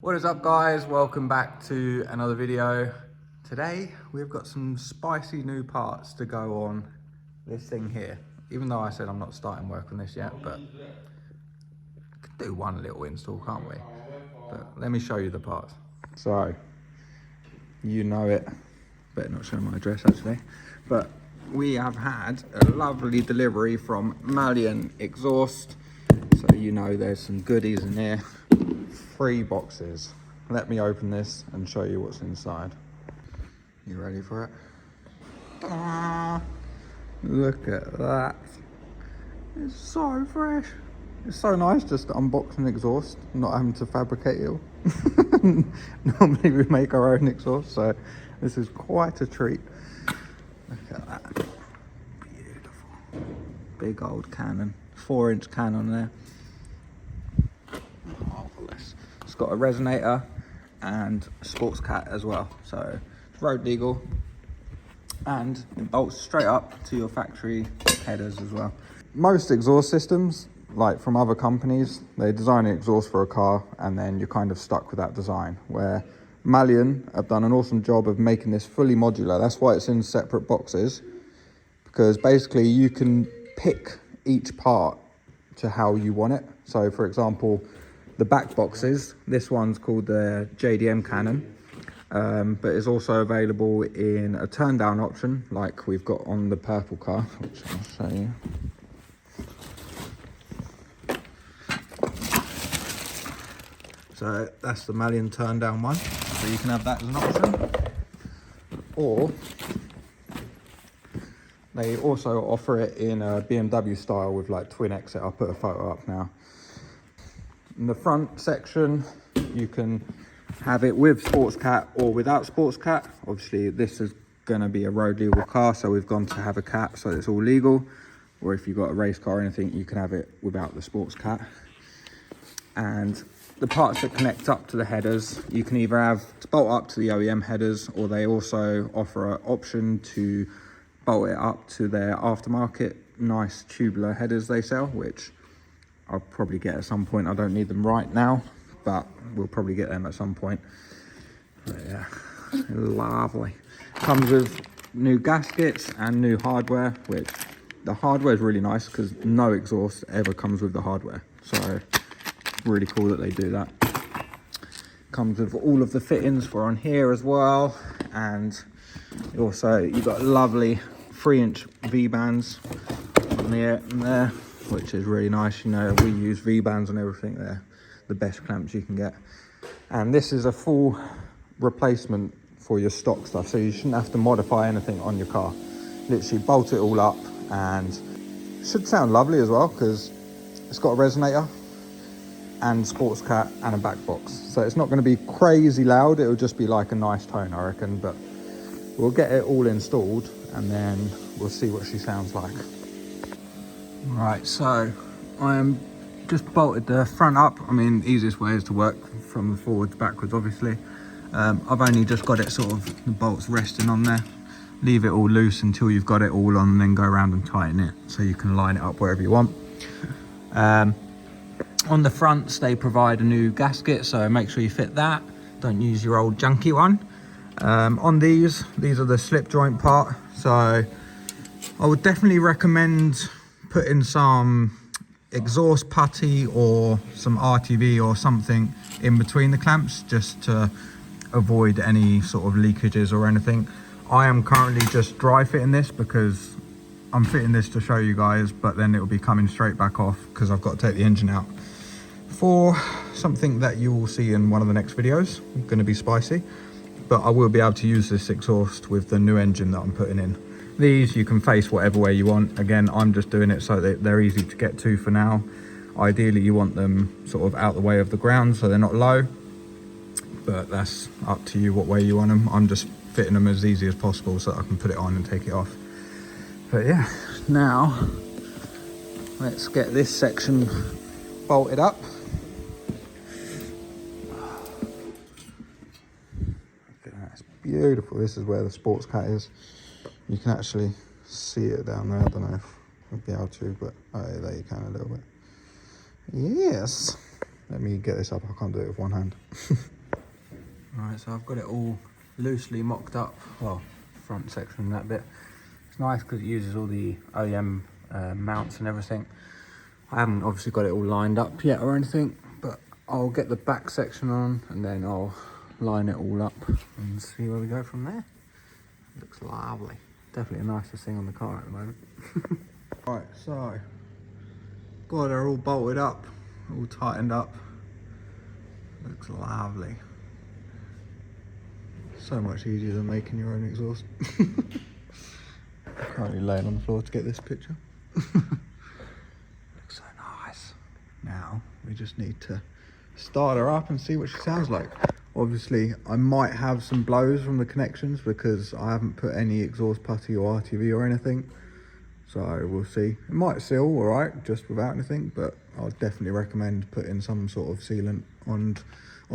What is up, guys? Welcome back to another video. Today we've got some spicy new parts to go on this thing here. Even though I said I'm not starting work on this yet, but we could do one little install, can't we? But let me show you the parts. So, you know it. Better not show my address actually. But we have had a lovely delivery from Malian Exhaust. So you know there's some goodies in here. 3 boxes. Let me open this and show you what's inside. You ready for it? Look at that. It's so fresh. It's so nice just to unbox an exhaust, not having to fabricate it all. Normally we make our own exhaust, so this is quite a treat. Look at that. Beautiful. Big old cannon. 4-inch cannon there. Marvelous. It's got a resonator and a sports cat as well, so it's road legal, and it bolts straight up to your factory headers as well. Most exhaust systems, like from other companies, they design an exhaust for a car and then you're kind of stuck with that design, where Malian have done an awesome job of making this fully modular. That's why it's in separate boxes, because basically you can pick each part to how you want it. So for example, the back boxes, this one's called the JDM cannon, but it's also available in a turn down option like we've got on the purple car, which I'll show you. So that's the Malian turn down one, so you can have that as an option. Or they also offer it in a BMW style with like twin exit. I'll put a photo up now. In the front section, you can have it with sports cat or without sports cat. Obviously, this is going to be a road legal car, so we've gone to have a cat, so it's all legal. Or if you've got a race car or anything, you can have it without the sports cat. And the parts that connect up to the headers, you can either have to bolt up to the OEM headers, or they also offer an option to bolt it up to their aftermarket nice tubular headers they sell, which I'll probably get at some point. I don't need them right now, but we'll probably get them at some point. But yeah, lovely. Comes with new gaskets and new hardware, which the hardware is really nice because no exhaust ever comes with the hardware. So really cool that they do that. Comes with all of the fittings for on here as well. And also you've got lovely 3-inch V-bands on here and there, which is really nice. You know, we use V-bands on everything. They're the best clamps you can get. And this is a full replacement for your stock stuff, so you shouldn't have to modify anything on your car. Literally bolt it all up, and it should sound lovely as well because it's got a resonator and sports cat and a back box. So it's not going to be crazy loud. It'll just be like a nice tone, I reckon. But we'll get it all installed and then we'll see what she sounds like. Right, so I am just bolted the front up. I mean, the easiest way is to work from the forwards backwards, obviously. I've only just got it sort of, the bolts resting on there. Leave it all loose until you've got it all on, and then go around and tighten it so you can line it up wherever you want. On the fronts, they provide a new gasket, so make sure you fit that. Don't use your old junky one. On these are the slip joint part. So I would definitely recommend putting some exhaust putty or some RTV or something in between the clamps, just to avoid any sort of leakages or anything. I am currently just dry fitting this because I'm fitting this to show you guys, but then it will be coming straight back off because I've got to take the engine out for something that you will see in one of the next videos. It's going to be spicy, but I will be able to use this exhaust with the new engine that I'm putting in. These you can face whatever way you want. Again, I'm just doing it so that they're easy to get to for now. Ideally you want them sort of out the way of the ground so they're not low, but that's up to you what way you want them. I'm just fitting them as easy as possible so that I can put it on and take it off. But yeah, now let's get this section bolted up. Look at that, it's beautiful. This is where the sports cat is. You can actually see it down there. I don't know if I'll be able to, but oh, yeah, there you can a little bit. Yes. Let me get this up, I can't do it with one hand. Right, so I've got it all loosely mocked up, well, front section and that bit. It's nice because it uses all the OEM mounts and everything. I haven't obviously got it all lined up yet or anything, but I'll get the back section on and then I'll line it all up and see where we go from there. Looks lovely. Definitely the nicest thing on the car at the moment. Right, so, God, they're all bolted up, all tightened up. Looks lovely. So much easier than making your own exhaust. Currently laying on the floor to get this picture. Looks so nice. Now, we just need to start her up and see what she sounds like. Obviously, I might have some blows from the connections because I haven't put any exhaust putty or RTV or anything. So we'll see. It might seal all right, just without anything, but I'll definitely recommend putting some sort of sealant on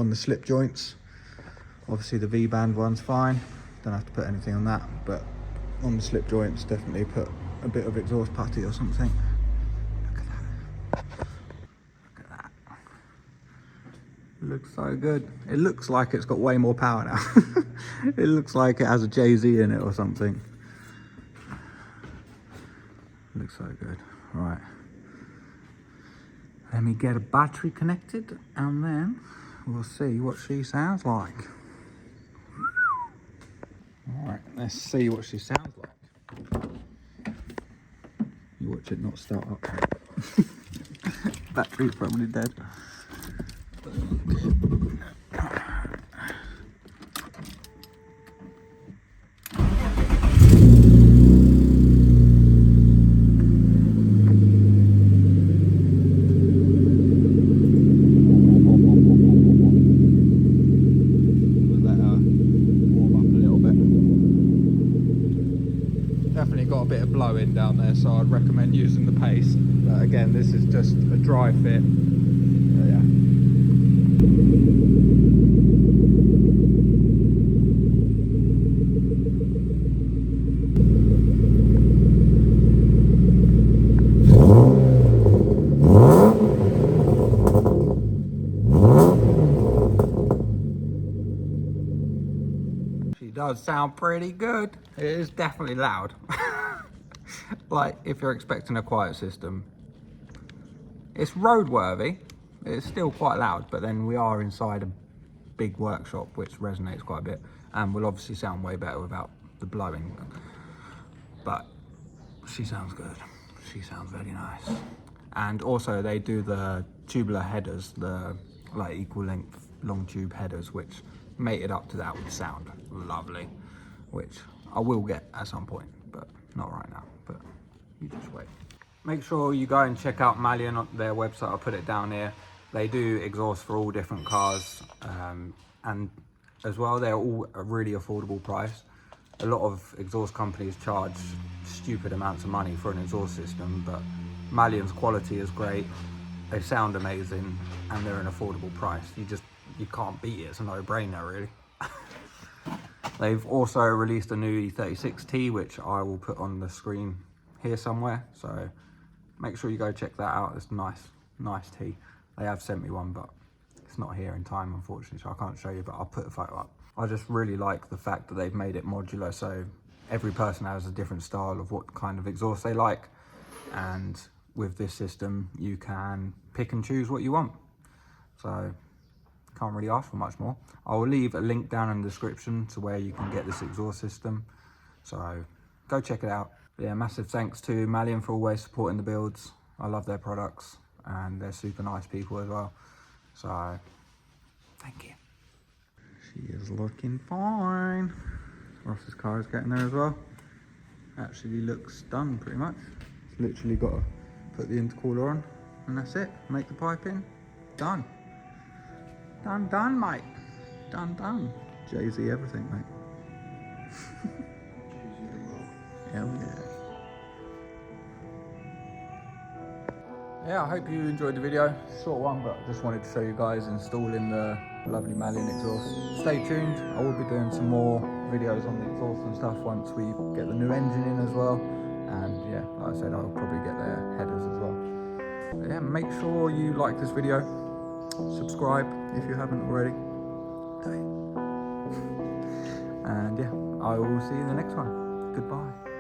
the slip joints. Obviously the V-band one's fine, don't have to put anything on that, but on the slip joints, definitely put a bit of exhaust putty or something. Look at that. Look at that. It looks so good. It looks like it's got way more power now. It looks like it has a Jay-Z in it or something. Looks so good. Right. Let me get a battery connected and then we'll see what she sounds like. Alright, let's see what she sounds like. You watch it not start up. Battery's probably dead. Definitely got a bit of blow in down there, so I'd recommend using the pace. But again, this is just a dry fit. So yeah. She does sound pretty good. It is definitely loud. Like, if you're expecting a quiet system, it's roadworthy. It's still quite loud, but then we are inside a big workshop, which resonates quite a bit, and will obviously sound way better without the blowing. But she sounds good. She sounds very nice. And also, they do the tubular headers, the like equal length long tube headers, which mated up to that would sound lovely, which I will get at some point, but not right now. But you just wait. Make sure you go and check out Malian on their website. I'll put it down here. They do exhaust for all different cars, and as well, they're all a really affordable price. A lot of exhaust companies charge stupid amounts of money for an exhaust system, but Malian's quality is great. They sound amazing, and they're an affordable price. You can't beat it. It's a no-brainer, really. They've also released a new E36 which I will put on the screen here somewhere. So make sure you go check that out. It's nice T. They have sent me one, but it's not here in time, unfortunately, so I can't show you, but I'll put a photo up. I just really like the fact that they've made it modular, so every person has a different style of what kind of exhaust they like. And with this system, you can pick and choose what you want. So can't really ask for much more. I'll leave a link down in the description to where you can get this exhaust system. So go check it out. But yeah, massive thanks to Malian for always supporting the builds. I love their products and they're super nice people as well. So thank you. She is looking fine. Ross's car is getting there as well. Actually looks done pretty much. It's literally got to put the intercooler on and that's it. Make the pipe in. Done. Done, mate. Done. Jay-Z everything, mate. Hell yeah. Yeah, I hope you enjoyed the video. Short one, but just wanted to show you guys installing the lovely Malian exhaust. Stay tuned. I will be doing some more videos on the exhaust and stuff once we get the new engine in as well. And yeah, like I said, I'll probably get their headers as well. But yeah, make sure you like this video, subscribe if you haven't already. And yeah, I will see you in the next one. Goodbye.